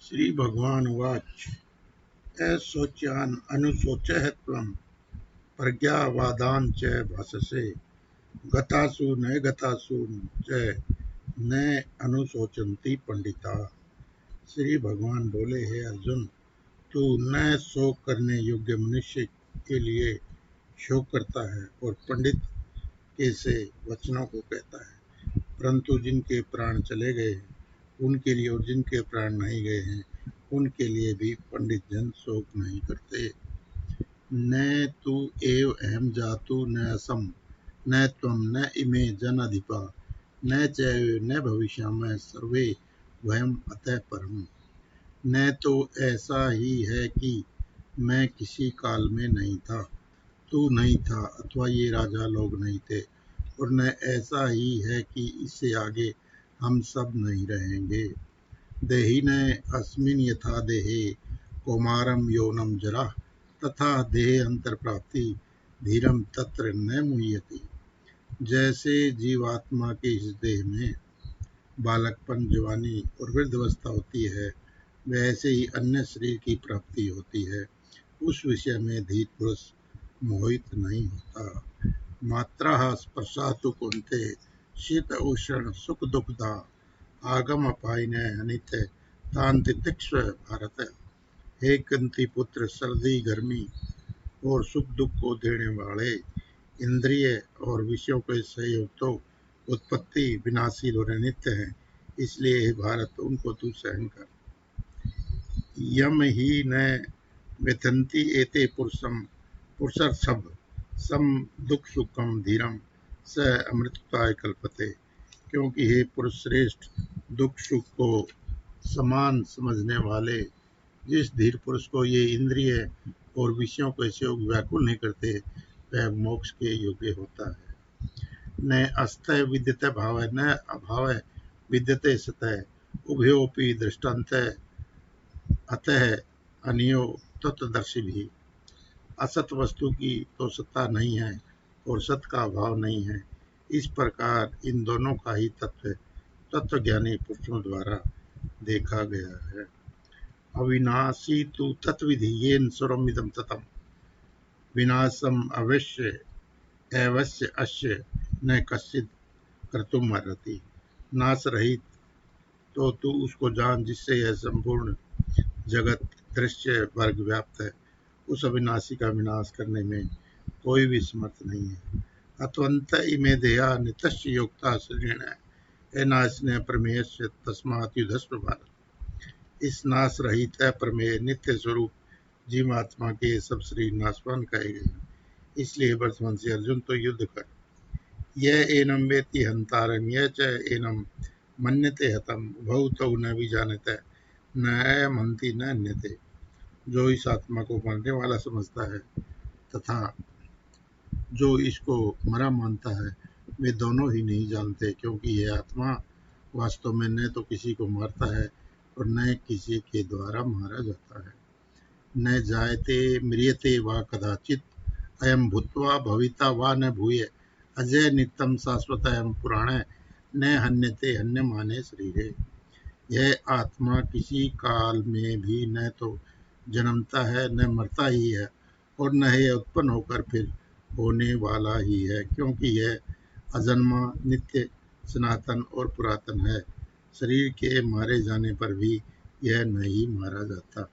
श्री भगवान उवाच अशोच्यान अनुशोचः त्वं प्रज्ञावादान् च भाषसे गतासु न गतासु च न अनुशोचन्ति पंडिता। श्री भगवान बोले, हे अर्जुन, तू न शोक करने योग्य मनुष्य के लिए शोक करता है और पंडित के से वचनों को कहता है, परंतु जिनके प्राण चले गए हैं उनके लिए और जिनके प्राण नहीं गए हैं उनके लिए भी पंडित जन शोक नहीं करते। न तु एव अहम जातु न असम न त्वं न इमे जन अधिपा न चैव न भविष्यामः सर्वे वयम अतः परम। न तो ऐसा ही है कि मैं किसी काल में नहीं था, तू नहीं था अथवा ये राजा लोग नहीं थे, और न ऐसा ही है कि इससे आगे हम सब नहीं रहेंगे। देहिन अस्मिन् यथा देहे कौमारम यौनम जरा तथा देह अंतर प्राप्ति धीरम तत्र न मुह्यति। जैसे जीवात्मा के इस देह में बालकपन, जवानी और वृद्धावस्था होती है, वैसे ही अन्य शरीर की प्राप्ति होती है। उस विषय में धीर पुरुष मोहित नहीं होता। मात्रा स्पर्शातु कुंते शीत उष्ण सुख दुखदा आगम अपायन अनित्य तांति तिक्ष्व भारत। हे कुंती पुत्र, सर्दी, गर्मी और सुख दुख को देने वाले इंद्रिय और विषयों के सहयोग तो उत्पत्ति विनाशील और अनित्य है, इसलिए हे भारत उनको तू सहन कर। यम ही न व्यथन्ति एते पुरुषर्षभ सम दुख सुखम धीरम स अमृतताय कल्पते। क्योंकि हे पुरुष श्रेष्ठ, दुख सुख को समान समझने वाले जिस धीर पुरुष को ये इंद्रिय और विषयों के सहयोग व्याकुल नहीं करते, वह मोक्ष के योग्य होता है। न अस्तः विद्यते भाव न अभाव विद्यते सतः उभयोपि दृष्टान्त अतः अनियो तत्वदर्शी भी। असत वस्तु की तो सत्ता नहीं है और सत का अभाव नहीं है, इस प्रकार इन दोनों का ही तत्वज्ञानी पुरुषों द्वारा देखा गया है। अविनाशी तु तत्विधि येन सर्वमिदं ततम् विनाशम अवश्य एवस्य अस्य न कश्चित् कर्तुम् अर्हति। नाश रहित तो तू उसको जान जिससे यह संपूर्ण जगत दृश्य वर्ग व्याप्त है। उस अविनाशी का विनाश करने में कोई भी समर्थ नहीं है। अत्वंत इमे देहा नितस्य योक्ता शरीरेण एनाश्न प्रमेयस्य तस्मात् युधस्व भारत। इस नाश रहित अप्रमेय नित्य स्वरूप जीवात्मा के सब शरीर नाशवान कहे गए हैं, इसलिए वर्तमान से अर्जुन तो युद्ध कर। यह एनम वेति हंतारम यह च एनम मन्यते हतम उभौ तौ न विजानते न अयम हंति न अन्यते। जो इस आत्मा को मरने वाला समझता है तथा जो इसको मरा मानता है, वे दोनों ही नहीं जानते, क्योंकि यह आत्मा वास्तव में न तो किसी को मारता है और न किसी के द्वारा मारा जाता है। न जायते म्रियते वा कदाचित अयम भूत्वा भविता वा न भूय अजय नित्यम शाश्वत अयम पुराण न हन्यते हन्यमाने शरीरे। यह आत्मा किसी काल में भी न तो जन्मता है न मरता ही है और न यह उत्पन्न होकर फिर होने वाला ही है, क्योंकि यह अजन्मा, नित्य, सनातन और पुरातन है। शरीर के मारे जाने पर भी यह नहीं मारा जाता।